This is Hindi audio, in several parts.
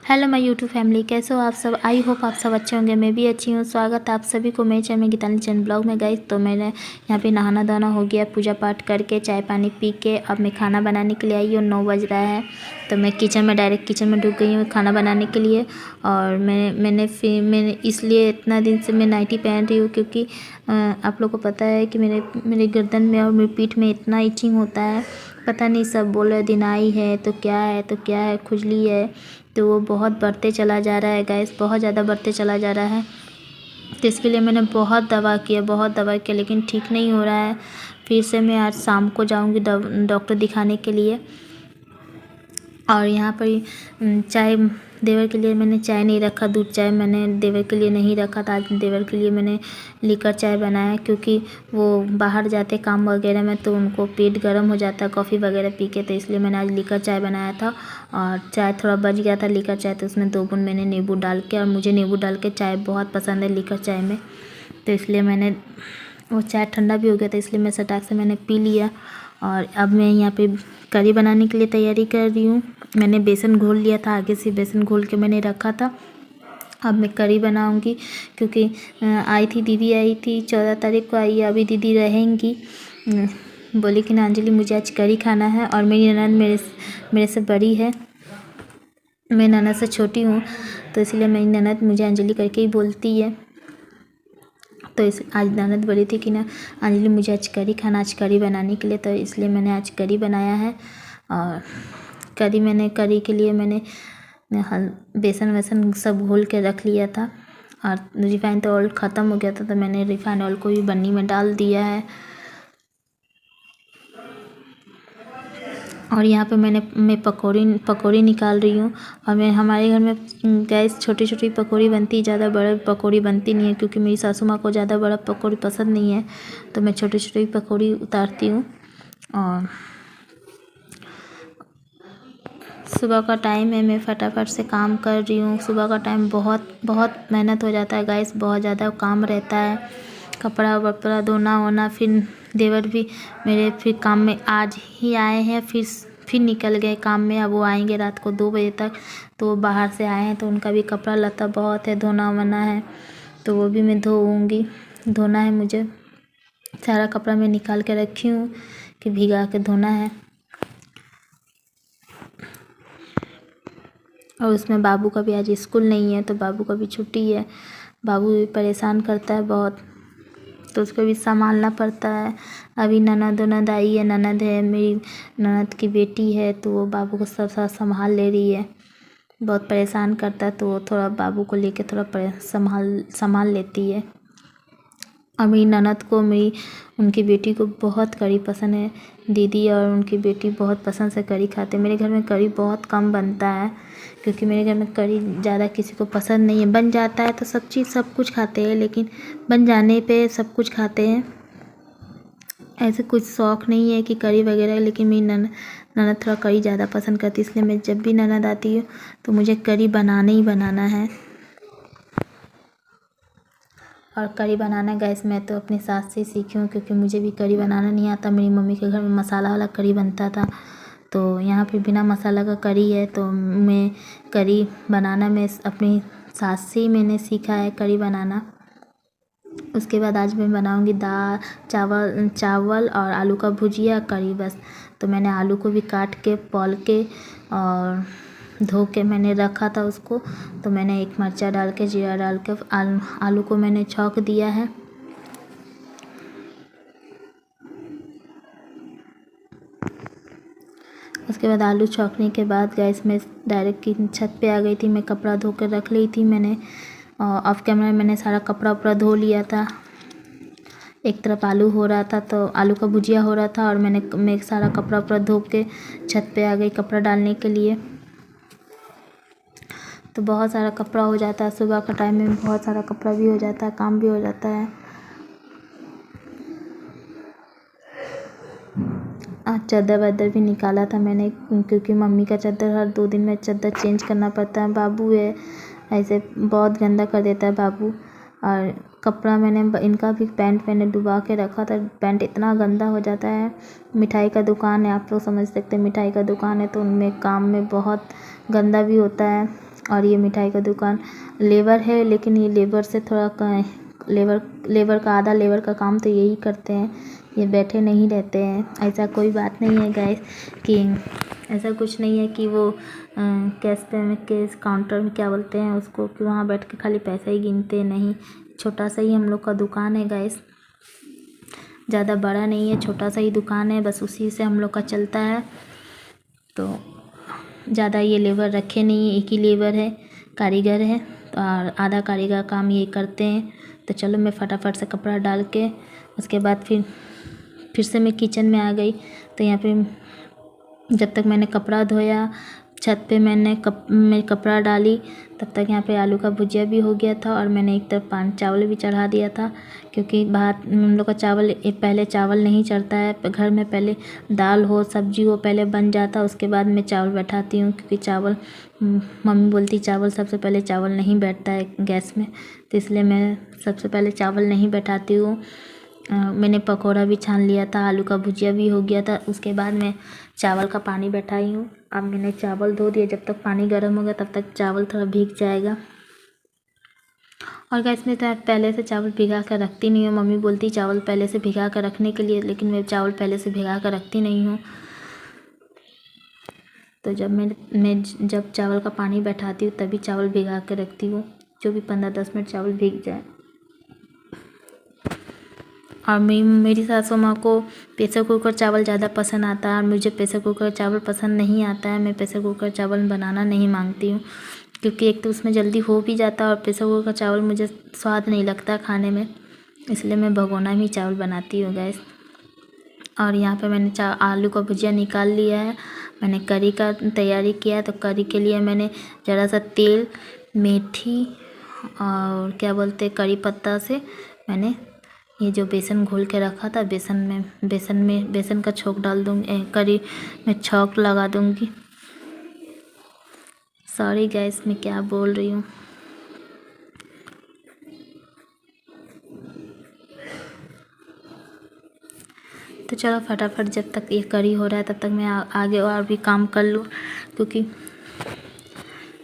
हेलो माय यूट्यूब फैमिली, कैसे हो आप सब। आई होप आप सब अच्छे होंगे। मैं भी अच्छी हूँ। स्वागत है आप सभी को मेरे चैनल में गीतांजलि चैनल ब्लॉग में। गाइस तो मैंने यहाँ पे नहाना धोना हो गया, पूजा पाठ करके चाय पानी पी के अब मैं खाना बनाने के लिए आई हूँ। 9 बज रहा है तो मैं डायरेक्ट किचन में ढुक गई हूँ खाना बनाने के लिए। और मैंने इसलिए इतना दिन से मैं नाइटी पहन रही हूँ क्योंकि आप लोग को पता है कि मेरे गर्दन में और मेरी पीठ में इतना इचिंग होता है। पता नहीं, सब बोल रहे दिनाई है तो क्या है खुजली है, तो वो बहुत बढ़ते चला जा रहा है गाइस, बहुत ज़्यादा बढ़ते चला जा रहा है। तो इसके लिए मैंने बहुत दवा किया लेकिन ठीक नहीं हो रहा है। फिर से मैं आज शाम को जाऊंगी डॉक्टर दिखाने के लिए। और यहाँ पर चाय देवर के लिए मैंने चाय नहीं रखा, दूध चाय मैंने देवर के लिए नहीं रखा था। आज देवर के लिए मैंने लीकर चाय बनाया क्योंकि वो बाहर जाते काम वगैरह में तो उनको पेट गर्म हो जाता है कॉफ़ी वगैरह पी के, तो इसलिए मैंने आज लीकर चाय बनाया था। और चाय थोड़ा बच गया था लीकर चाय, तो उसमें 2 बूंद मैंने नींबू डाल के, और मुझे नींबू डाल के चाय बहुत पसंद है लीकर चाय में, तो इसलिए मैंने वो चाय ठंडा भी हो गया था इसलिए मैं सटाक से मैंने पी लिया। और अब मैं यहाँ पे करी बनाने के लिए तैयारी कर रही हूँ। मैंने बेसन घोल लिया था, आगे से बेसन घोल के मैंने रखा था। अब मैं करी बनाऊंगी क्योंकि दीदी आई थी 14 तारीख को आई है, अभी दीदी रहेंगी। बोली कि ना अंजलि मुझे आज करी खाना है। और मेरी ननद मेरे से बड़ी है, मैं ननद से छोटी हूँ, तो इसलिए मेरी ननद मुझे अंजलि करके ही बोलती है। तो आज ननद बोली थी कि ना अंजलि मुझे आज करी खाना, आज करी बनाने के लिए, तो इसलिए मैंने आज करी बनाया है। और करी के लिए मैंने बेसन वेसन सब घोल के रख लिया था। और रिफाइंड ऑयल ख़त्म हो गया था तो मैंने रिफाइंड ऑयल को भी बन्नी में डाल दिया है। और यहाँ पे मैं पकौड़ी निकाल रही हूँ। और मैं हमारे घर में गैस छोटी छोटी पकौड़ी बनती है, ज़्यादा बड़ा पकौड़ी बनती नहीं है क्योंकि मेरी सासू माँ को ज़्यादा बड़ा पकौड़ी पसंद नहीं है, तो मैं छोटी छोटी पकौड़ी उतारती हूँ। और सुबह का टाइम है, मैं फटाफट से काम कर रही हूँ। सुबह का टाइम बहुत मेहनत हो जाता है गाइस, बहुत ज़्यादा काम रहता है, कपड़ा वपड़ा धोना होना। फिर देवर भी मेरे फिर काम में आज ही आए हैं, फिर निकल गए काम में। अब वो आएंगे रात को 2 बजे तक, तो वो बाहर से आए हैं तो उनका भी कपड़ा लता बहुत है, धोना वोना है, तो वो भी मैं धोऊँगी। धोना है मुझे, सारा कपड़ा मैं निकाल के रखी हूँ कि भिगा के धोना है। और उसमें बाबू का भी आज स्कूल नहीं है तो बाबू का भी छुट्टी है। बाबू भी परेशान करता है बहुत, तो उसको भी संभालना पड़ता है। अभी ननद आई है, ननद है मेरी ननद की बेटी है, तो वो बाबू को सब संभाल ले रही है। बहुत परेशान करता है तो वो थोड़ा बाबू को लेके थोड़ा संभाल लेती है। और मेरी ननद को उनकी बेटी को बहुत करी पसंद है। दीदी और उनकी बेटी बहुत पसंद से करी खाते हैं। मेरे घर में करी बहुत कम बनता है क्योंकि मेरे घर में करी ज़्यादा किसी को पसंद नहीं है। बन जाता है तो सब कुछ खाते हैं, लेकिन बन जाने पे सब कुछ खाते हैं। ऐसे कुछ शौक़ नहीं है कि करी वगैरह, लेकिन मेरी ननद थोड़ा करी ज़्यादा पसंद करती है, इसलिए मैं जब भी ननद आती है तो मुझे करी बनाना ही बनाना है। और करी बनाना गैस मैं तो अपनी सास से सीखी हूँ क्योंकि मुझे भी करी बनाना नहीं आता। मेरी मम्मी के घर में मसाला वाला करी बनता था, तो यहाँ पे बिना मसाला का करी है, तो मैं करी बनाना मैं अपनी सास से ही मैंने सीखा है करी बनाना। उसके बाद आज मैं बनाऊंगी दाल चावल और आलू का भुजिया करी बस। तो मैंने आलू को भी काट के पौल के और धो के मैंने रखा था उसको, तो मैंने एक मिर्चा डाल के जीरा डाल के आलू को मैंने छौंक दिया है। उसके बाद आलू छौंकने के बाद गैस में डायरेक्ट छत पे आ गई थी। मैं कपड़ा धो कर रख ली थी मैंने, ऑफ कैमरा मैंने सारा कपड़ा उपड़ा धो लिया था। एक तरफ आलू हो रहा था तो आलू का भुजिया हो रहा था, और मैं सारा कपड़ा उपड़ा धो के छत पे आ गई कपड़ा डालने के लिए। तो बहुत सारा कपड़ा हो जाता है, सुबह का टाइम में बहुत सारा कपड़ा भी हो जाता है, काम भी हो जाता है। आज चादर वादर भी निकाला था मैंने क्योंकि मम्मी का चादर हर 2 दिन में चादर चेंज करना पड़ता है। बाबू है ऐसे बहुत गंदा कर देता है बाबू, और कपड़ा मैंने इनका भी पैंट मैंने डुबा के रखा था। पैंट इतना गंदा हो जाता है। मिठाई का दुकान है, आप लोग समझ सकते हैं, मिठाई का दुकान है तो उनमें काम में बहुत गंदा भी होता है। और ये मिठाई का दुकान लेबर है, लेकिन ये लेबर से थोड़ा लेबर का आधा लेबर का काम तो यही करते हैं, ये बैठे नहीं रहते हैं। ऐसा कोई बात नहीं है गाइस कि ऐसा कुछ नहीं है कि वो कैश काउंटर में क्या बोलते हैं उसको, कि वहाँ बैठ के खाली पैसा ही गिनते नहीं। छोटा सा ही हम लोग का दुकान है गाइस, ज़्यादा बड़ा नहीं है, छोटा सा ही दुकान है, बस उसी से हम लोग का चलता है। तो ज़्यादा ये लेबर रखे नहीं है, एक ही लेबर है, कारीगर है, और आधा कारीगर काम ये करते हैं। तो चलो मैं फटाफट से कपड़ा डाल के उसके बाद फिर से मैं किचन में आ गई। तो यहाँ पे जब तक मैंने कपड़ा धोया, छत पे मैं कपड़ा डाली, तब तक यहाँ पे आलू का भुजिया भी हो गया था और मैंने एक तरफ चावल भी चढ़ा दिया था। क्योंकि बाहर हम लोग का चावल पहले चावल नहीं चढ़ता है घर में, पहले दाल हो सब्जी हो पहले बन जाता, उसके बाद मैं चावल बैठाती हूँ। क्योंकि चावल मम्मी बोलती चावल सबसे पहले चावल नहीं बैठता है गैस में, तो इसलिए मैं सबसे पहले चावल नहीं बैठाती हूँ। मैंने पकौड़ा भी छान लिया था, आलू का भुजिया भी हो गया था, उसके बाद मैं चावल का पानी बैठाई हूँ। अब मैंने चावल धो दिया, जब तक पानी गर्म होगा तब तक चावल थोड़ा भीग जाएगा। और गैस में तो पहले से चावल भिगा कर रखती नहीं हूँ, मम्मी बोलती चावल पहले से भिगा कर रखने के लिए, लेकिन मैं चावल पहले से भिगा कर रखती नहीं हूँ। तो जब मैं जब चावल का पानी बैठाती हूँ तभी चावल भिगा कर रखती हूँ, जो भी 15-10 मिनट चावल भीग जाए। और मेरी सासू माँ को प्रेशर कुकर चावल ज़्यादा पसंद आता है और मुझे प्रेशर कुकर चावल पसंद नहीं आता है। मैं प्रेशर कुकर चावल बनाना नहीं मांगती हूँ, क्योंकि एक तो उसमें जल्दी हो भी जाता है और प्रेशर कुकर चावल मुझे स्वाद नहीं लगता खाने में, इसलिए मैं भगोना में चावल बनाती हूँ गैस। और यहाँ पे मैंने आलू का भुजिया निकाल लिया है। मैंने करी का तैयारी किया है, तो करी के लिए मैंने ज़रा सा तेल, मेथी और क्या बोलते हैं करी पत्ता से मैंने ये जो बेसन घोल के रखा था, बेसन का छोंक डाल दूँगी, करी में छौंक लगा दूँगी। सॉरी गैस मैं क्या बोल रही हूँ। तो चलो फटाफट जब तक ये करी हो रहा है तब तक मैं आगे और भी काम कर लूँ, क्योंकि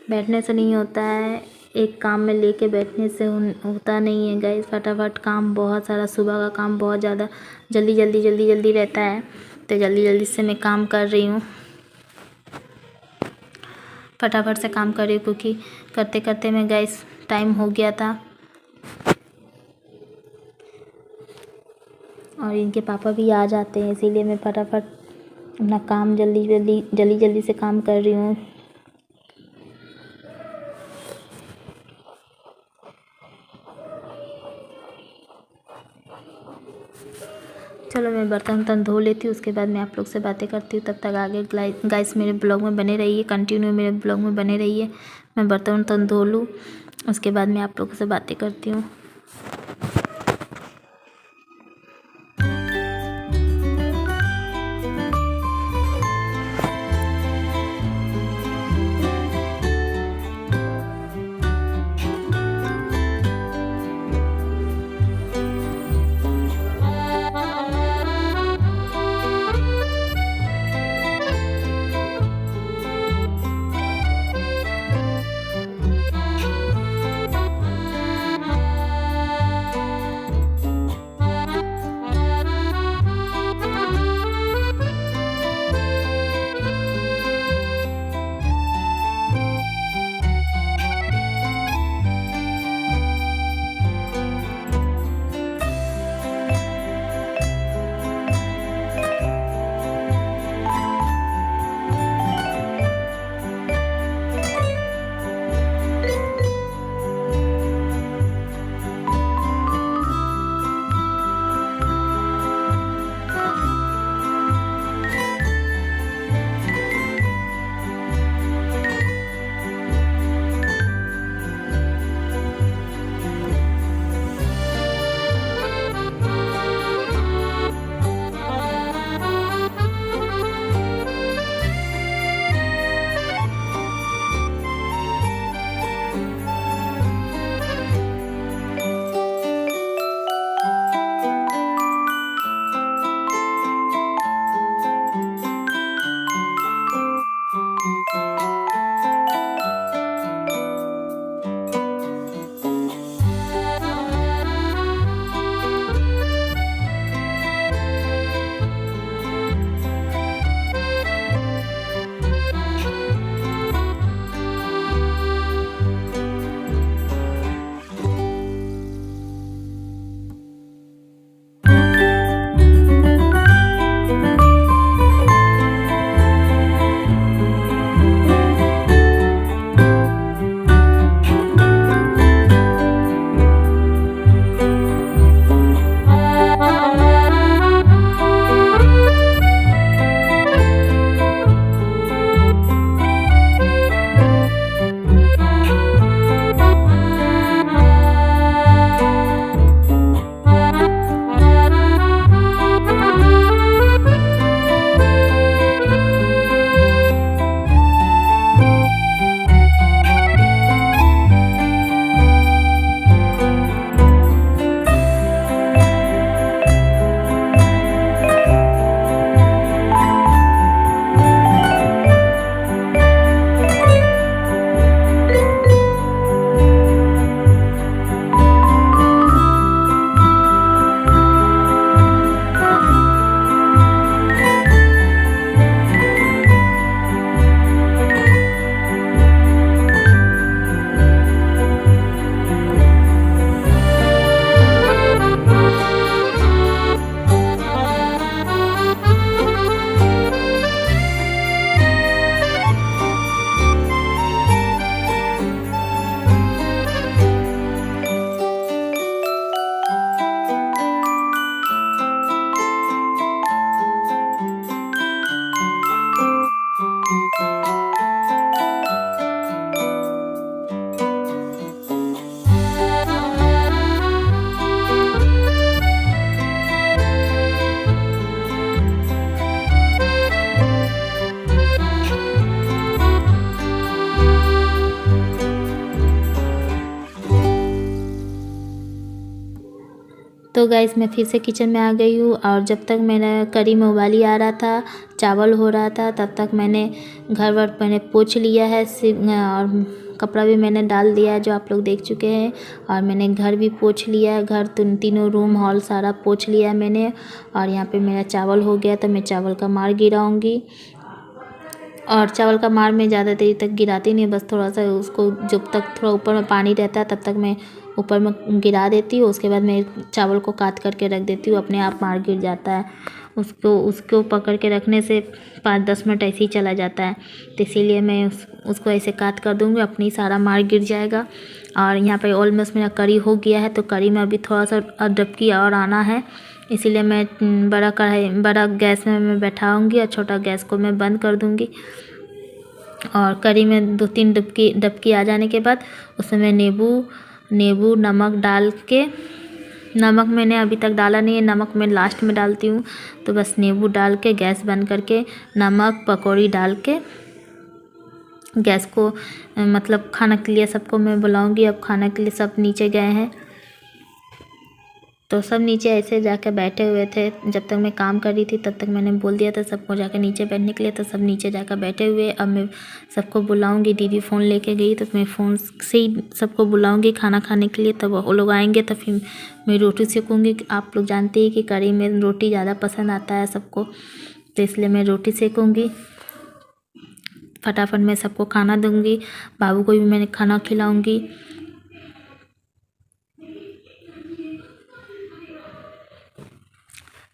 बैठने से नहीं होता है, एक काम में लेके बैठने से होता नहीं है गाइस। फटाफट काम बहुत सारा, सुबह का काम बहुत ज़्यादा जल्दी रहता है, तो जल्दी से मैं काम कर रही हूँ, फटाफट से काम कर रही हूँ, क्योंकि करते करते मैं गाइस टाइम हो गया था और इनके पापा भी आ जाते हैं, इसीलिए मैं फटाफट अपना काम जल्दी से काम कर रही हूँ। चलो मैं बर्तन धो लेती हूँ, उसके बाद मैं आप लोग से बातें करती हूँ। तब तक आगे गाइस मेरे ब्लॉग में बने रहिए, कंटिन्यू मेरे ब्लॉग में बने रहिए। मैं बर्तन धो लूँ, उसके बाद मैं आप लोगों से बातें करती हूँ। तो गाइस मैं फिर से किचन में आ गई हूँ और जब तक मेरा करी में उबाली आ रहा था, चावल हो रहा था, तब तक मैंने घर वर मैंने पोंछ लिया है और कपड़ा भी मैंने डाल दिया है जो आप लोग देख चुके हैं। और मैंने घर भी पोंछ लिया है, घर तीनों रूम हॉल सारा पोंछ लिया है मैंने। और यहाँ पे मेरा चावल हो गया तो मैं चावल का मार गिराऊँगी। और चावल का मार में ज़्यादा देर तक गिराती नहीं, बस थोड़ा सा उसको जब तक थोड़ा ऊपर में पानी रहता है तब तक मैं ऊपर में गिरा देती हूँ। उसके बाद मैं चावल को काट करके रख देती हूँ, अपने आप मार गिर जाता है। उसको पकड़ के रखने से 5-10 मिनट ऐसे ही चला जाता है, तो इसीलिए मैं उसको ऐसे काट कर दूँगी, अपनी सारा मार गिर जाएगा। और यहाँ पर ऑलमोस्ट मेरा करी हो गया है, तो करी में अभी थोड़ा सा डबकी और आना है, इसीलिए मैं बड़ा गैस में मैं बैठाऊँगी और छोटा गैस को मैं बंद कर दूँगी। और करी में 2-3 डबकी आ जाने के बाद उसमें मैं नींबू नमक डाल के, नमक मैंने अभी तक डाला नहीं है, नमक मैं लास्ट में डालती हूँ। तो बस नींबू डाल के गैस बंद करके नमक पकौड़ी डाल के गैस को मतलब खाना के लिए सबको मैं बुलाऊँगी। अब खाना के लिए सब नीचे गए हैं, तो सब नीचे ऐसे जाकर बैठे हुए थे। जब तक मैं काम कर रही थी तब तक मैंने बोल दिया था सबको जाकर नीचे बैठने के लिए, तो सब नीचे जाकर बैठे हुए। अब मैं सबको बुलाऊंगी, दीदी फ़ोन लेके गई तो मैं फ़ोन से ही सबको बुलाऊंगी खाना खाने के लिए। तब वो लोग आएंगे तो फिर मैं रोटी सेकूँगी। आप लोग जानते हैं कि कढ़ी में रोटी ज़्यादा पसंद आता है सबको, तो इसलिए मैं रोटी सेकूँगी। फटाफट मैं सबको खाना दूँगी, बाबू को भी मैंने खाना खिलाऊँगी।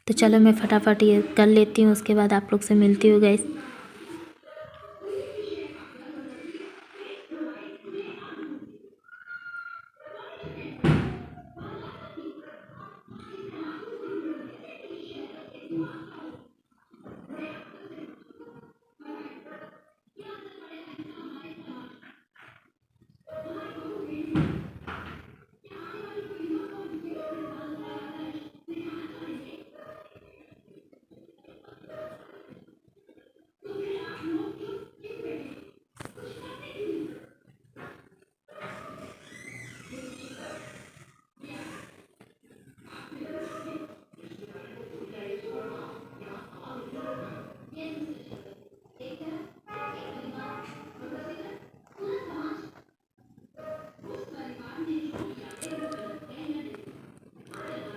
तो चलो मैं फटाफट ये कर लेती हूँ, उसके बाद आप लोग से मिलती हूँ गाइस।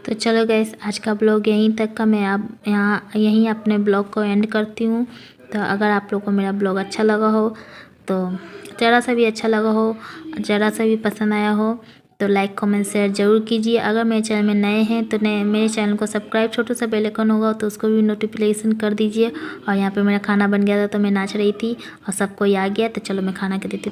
तो चलो गैस, आज का ब्लॉग यहीं तक का, मैं अब यहीं अपने ब्लॉग को एंड करती हूँ। तो अगर आप लोग को मेरा ब्लॉग अच्छा लगा हो, तो ज़रा सा भी अच्छा लगा हो, ज़रा सा भी पसंद आया हो, तो लाइक कमेंट शेयर ज़रूर कीजिए। अगर मेरे चैनल में नए हैं तो मेरे चैनल को सब्सक्राइब, छोटा सा बेल आइकन होगा तो उसको भी नोटिफिकेशन कर दीजिए। और यहाँ पे मेरा खाना बन गया था तो मैं नाच रही थी और सबको आ गया, तो चलो मैं खाना के देती